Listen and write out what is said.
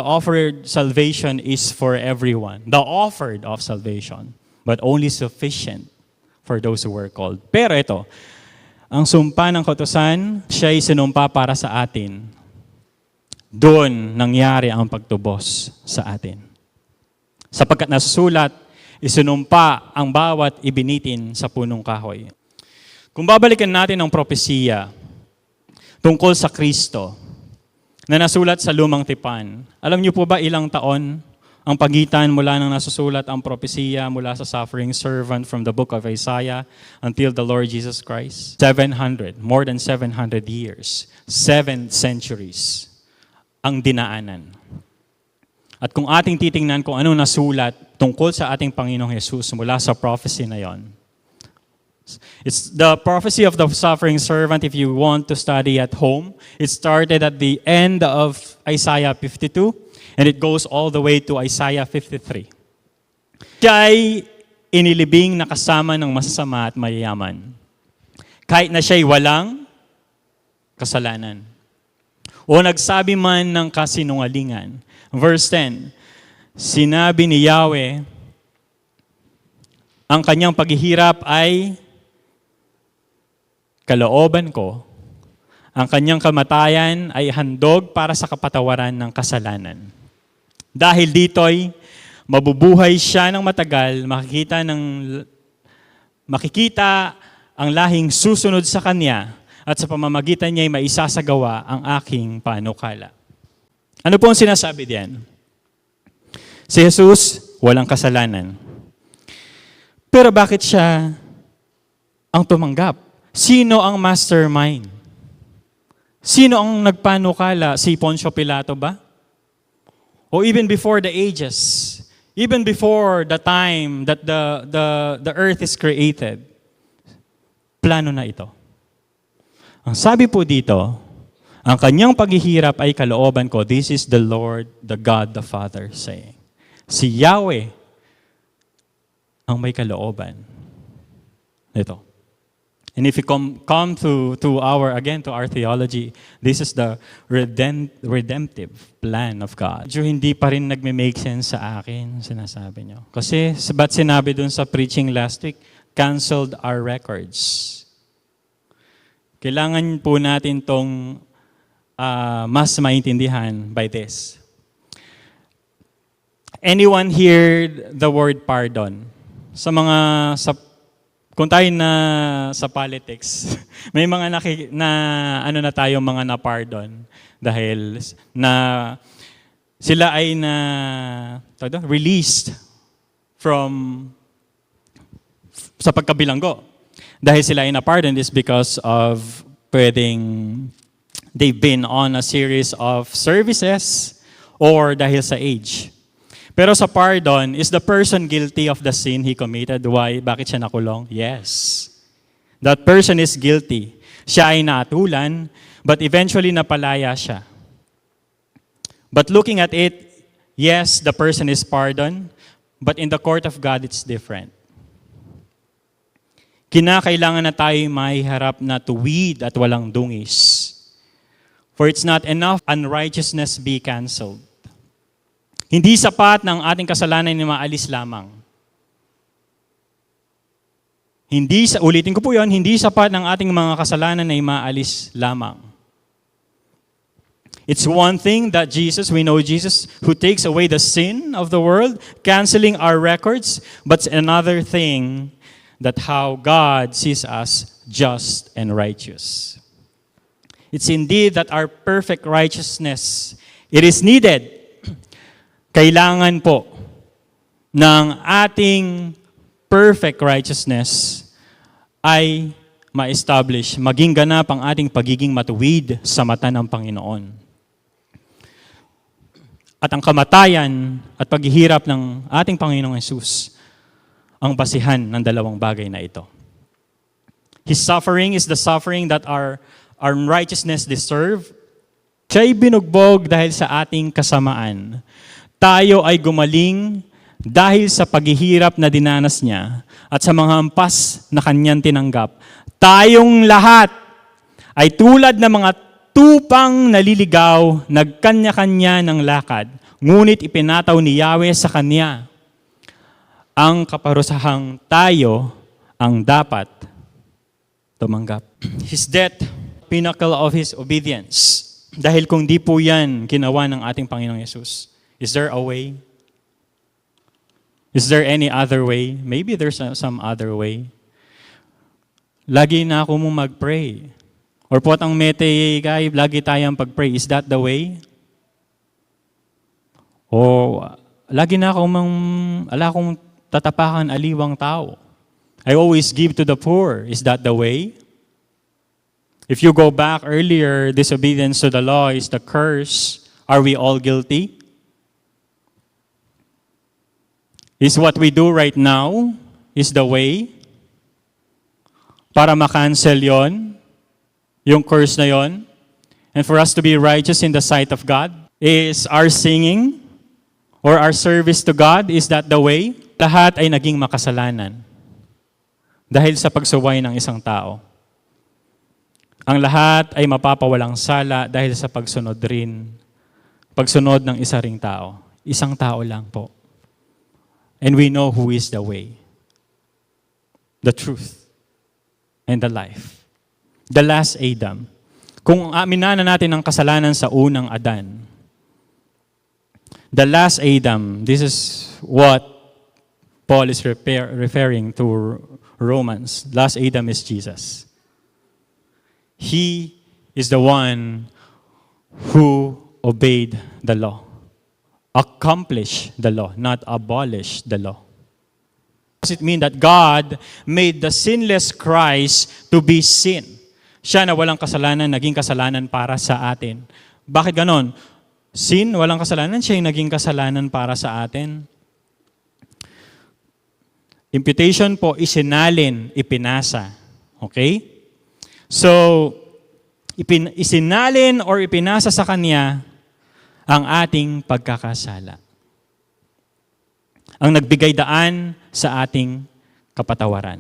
the offered salvation is for everyone. The offered of salvation, but only sufficient for those who were called. Pero ito, ang sumpa ng kautusan, siya'y sinumpa para sa atin. Doon nangyari ang pagtubos sa atin. Sapagkat nasusulat, isinumpa ang bawat ibinitin sa punong kahoy. Kung babalikan natin ang propesiya tungkol sa Kristo na nasulat sa Lumang Tipan, alam niyo po ba ilang taon ang pagitan mula nang nasusulat ang propesiya mula sa suffering servant from the book of Isaiah until the Lord Jesus Christ? 700, more than 700 years, 7 centuries ang dinaanan. At kung ating titingnan kung anong nasulat tungkol sa ating Panginoong Jesus mula sa prophecy na yon, it's the prophecy of the suffering servant. If you want to study at home, it started at the end of Isaiah 52 and it goes all the way to Isaiah 53. Siya'y inilibing na kasama ng masasama at mayayaman, kahit na siya'y walang kasalanan o nagsabi man ng kasinungalingan. Verse 10, sinabi ni Yahweh, ang kanyang paghihirap ay kalooban ko, ang kanyang kamatayan ay handog para sa kapatawaran ng kasalanan. Dahil dito'y mabubuhay siya ng matagal, makikita ang lahing susunod sa kanya at sa pamamagitan niya ay maisasagawa ang aking panukala. Ano po ang sinasabi diyan? Si Jesus, walang kasalanan. Pero bakit siya ang tumanggap? Sino ang mastermind? Sino ang nagpanukala? Si Poncio Pilato ba? O even before the ages, even before the time that the earth is created, plano na ito. Ang sabi po dito, ang kanyang paghihirap ay kalooban ko. This is the Lord, the God, the Father saying. Si Yahweh ang may kalooban. Ito. And if you come to our theology, this is the redemptive plan of God. Medyo hindi pa rin nagme-make sense sa akin, sinasabi nyo. Kasi ba't sinabi dun sa preaching last week, canceled our records. Kailangan po natin tong mas maintindihan by this. Anyone heard the word pardon? Kung tayo na sa politics, may mga na tayo mga na-pardon dahil na sila ay released sa pagkabilanggo. Dahil sila ay na-pardon is because of they've been on a series of services or dahil sa age. Pero sa pardon, is the person guilty of the sin he committed? Why? Bakit siya nakulong? Yes. That person is guilty. Siya ay naatulan, but eventually napalaya siya. But looking at it, yes, the person is pardoned, but in the court of God, it's different. Kinakailangan na tayo maiharap na tuwid at walang dungis. For it's not enough unrighteousness be canceled. Hindi sapat ng ating kasalanan na maalis lamang. Ulitin ko po yun, hindi sapat ng ating mga kasalanan na maalis lamang. It's one thing that we know Jesus who takes away the sin of the world, canceling our records, but another thing that how God sees us just and righteous. It's indeed that our perfect righteousness, it is needed. Kailangan po ng ating perfect righteousness ay ma-establish, maging ganap ang ating pagiging matuwid sa mata ng Panginoon. At ang kamatayan at paghihirap ng ating Panginoong Hesus ang basihan ng dalawang bagay na ito. His suffering is the suffering that our righteousness deserve. Siya'y binugbog dahil sa ating kasamaan. Tayo ay gumaling dahil sa paghihirap na dinanas niya at sa mga hampas na kanyang tinanggap. Tayong lahat ay tulad ng mga tupang naliligaw, nagkanya-kanya ng lakad. Ngunit ipinataw ni Yahweh sa kanya ang kaparusahang tayo ang dapat tumanggap. His death, pinnacle of His obedience. Dahil kung di po yan ginawa ng ating Panginoong Yesus, is there a way? Is there any other way? Maybe there's some other way. Lagi na ako mong mag-pray. Or po ang mete, guy, lagi tayong pag-pray. Is that the way? O lagi na akong tatapakan aliwang tao. I always give to the poor. Is that the way? If you go back earlier, disobedience to the law is the curse. Are we all guilty? Is what we do right now is the way para ma-cancel yon, yung curse na yon, and for us to be righteous in the sight of God? Is our singing or our service to God, is that the way? Lahat ay naging makasalanan dahil sa pagsuway ng isang tao. Ang lahat ay mapapawalang sala dahil sa pagsunod ng isa ring tao. Isang tao lang po. And we know who is the way, the truth, and the life. The last Adam. Kung aminanan natin ang kasalanan sa unang Adan, the last Adam, this is what Paul is referring to Romans. Last Adam is Jesus. He is the one who obeyed the law. Accomplish the law, not abolish the law. Does it mean that God made the sinless Christ to be sin? Siya na walang kasalanan, naging kasalanan para sa atin. Bakit ganon? Sin, walang kasalanan, siya yung naging kasalanan para sa atin. Imputation po, isinalin, ipinasa. Okay? So, isinalin or ipinasa sa Kanya ang ating pagkakasala. Ang nagbigay daan sa ating kapatawaran.